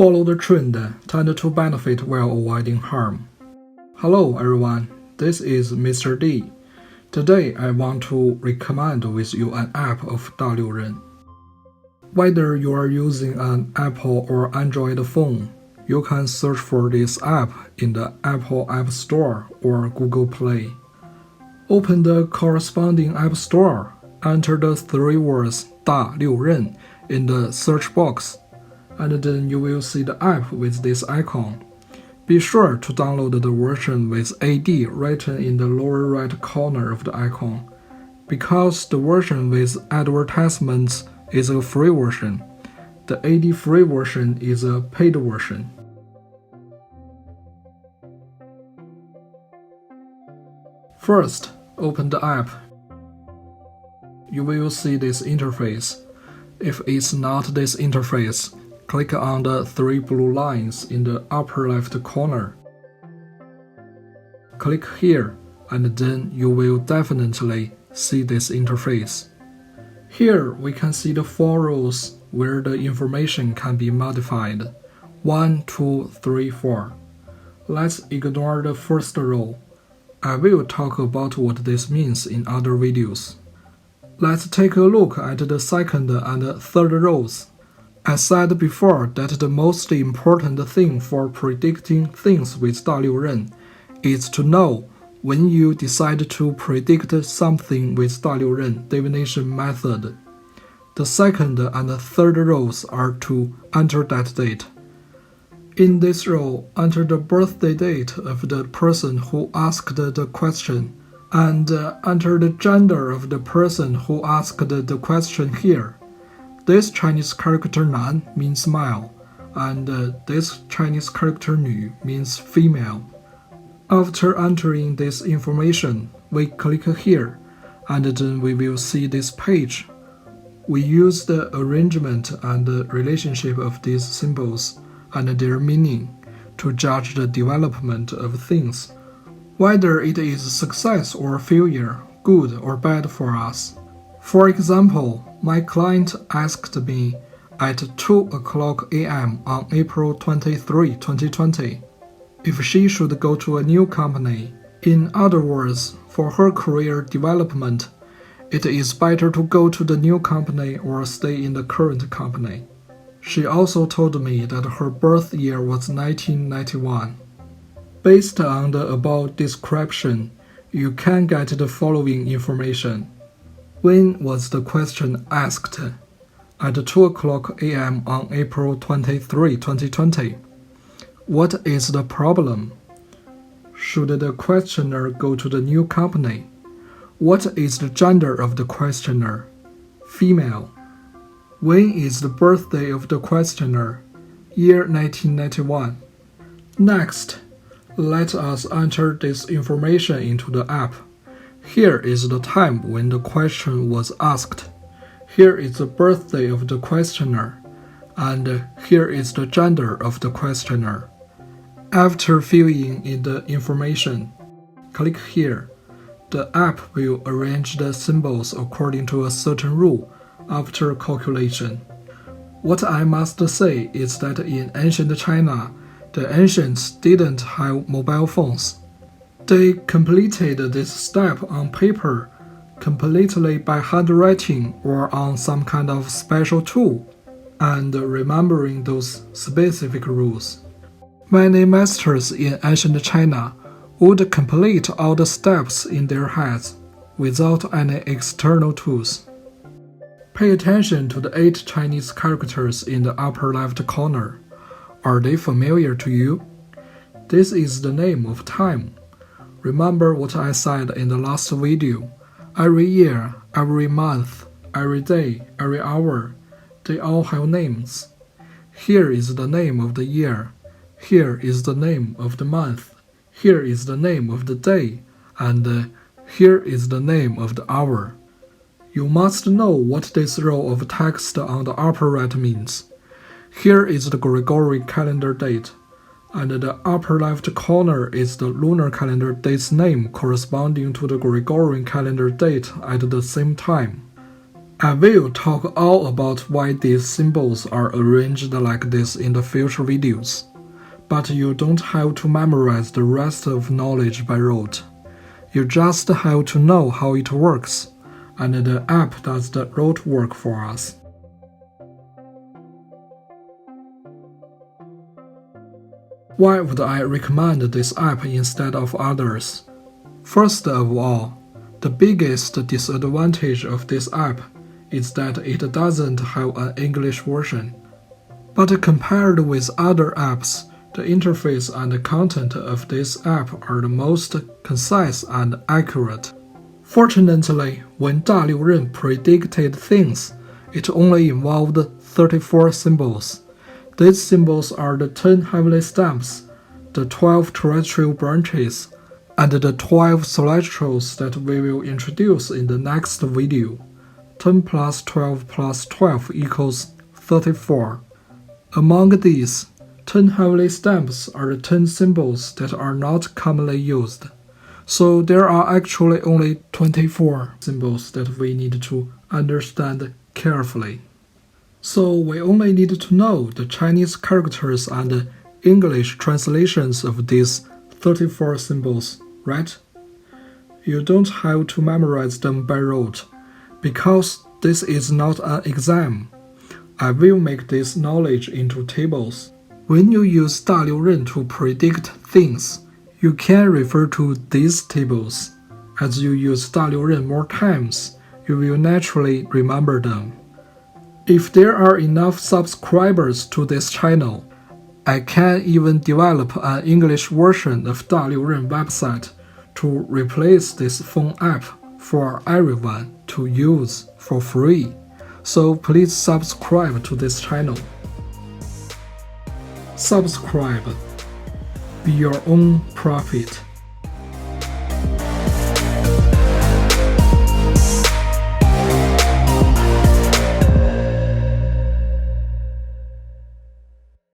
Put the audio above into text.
Follow the trend, tend to benefit while avoiding harm. Hello everyone, this is Mr. D. Today I want to recommend with you an app of Liu Ren. Whether you are using an Apple or Android phone, you can search for this app in the Apple App Store or Google Play. Open the corresponding App Store, enter the 3 words Liu Ren in the search box, and then you will see the app with this icon. Be sure to download the version with AD written in the lower right corner of the icon, because the version with advertisements is a free version. The AD free version is a paid version. First, open the app. You will see this interface. If it's not this interface, click on the 3 blue lines in the upper left corner. Click here, and then you will definitely see this interface. Here we can see the 4 rows where the information can be modified. 1, 2, 3, 4. Let's ignore the first row. I will talk about what this means in other videos. Let's take a look at the second and third rows. I said before that the most important thing for predicting things with Liu Ren is to know when you decide to predict something with Liu Ren divination method. The second and third rows are to enter that date. In this row, enter the birthday date of the person who asked the question, and enter the gender of the person who asked the question here. This Chinese character 男 means male, and this Chinese character 女 means female. After entering this information, we click here, and then we will see this page. We use the arrangement and the relationship of these symbols and their meaning to judge the development of things, whether it is success or failure, good or bad for us. For example, my client asked me at 2 o'clock a.m. on April 23, 2020, if she should go to a new company. In other words, for her career development, it is better to go to the new company or stay in the current company. She also told me that her birth year was 1991. Based on the above description, you can get the following information. When was the question asked? At 2 o'clock a.m. on April 23, 2020. What is the problem? Should the questioner go to the new company? What is the gender of the questioner? Female. When is the birthday of the questioner? Year 1991. Next, let us enter this information into the app. Here is the time when the question was asked. Here is the birthday of the questioner, and here is the gender of the questioner. After filling in the information, click here. The app will arrange the symbols according to a certain rule after calculation. What I must say is that in ancient China, the ancients didn't have mobile phones. They completed this step on paper, completely by handwriting or on some kind of special tool, and remembering those specific rules. Many masters in ancient China would complete all the steps in their heads without any external tools. Pay attention to the 8 Chinese characters in the upper left corner. Are they familiar to you? This is the name of time. Remember what I said in the last video. Every year, every month, every day, every hour, they all have names. Here is the name of the year. Here is the name of the month. Here is the name of the day. And here is the name of the hour. You must know what this row of text on the upper right means. Here is the Gregorian calendar date, and the upper left corner is the lunar calendar date's name corresponding to the Gregorian calendar date at the same time. I will talk all about why these symbols are arranged like this in the future videos, but you don't have to memorize the rest of knowledge by rote. You just have to know how it works, and the app does the rote work for us. Why would I recommend this app instead of others? First of all, the biggest disadvantage of this app is that it doesn't have an English version. But compared with other apps, the interface and the content of this app are the most concise and accurate. Fortunately, when Liu Ren predicted things, it only involved 34 symbols. These symbols are the 10 heavenly stamps, the 12 terrestrial branches, and the 12 celestials that we will introduce in the next video. 10 plus 12 plus 12 equals 34. Among these, 10 heavenly stamps are the 10 symbols that are not commonly used. So there are actually only 24 symbols that we need to understand carefully. So we only need to know the Chinese characters and English translations of these 34 symbols, right? You don't have to memorize them by rote, because this is not an exam. I will make this knowledge into tables. When you use Liu Ren to predict things, you can refer to these tables. As you use Liu Ren more times, you will naturally remember them. If there are enough subscribers to this channel, I can even develop an English version of Liu Ren website to replace this phone app for everyone to use for free. So please subscribe to this channel. Subscribe. Be your own prophet.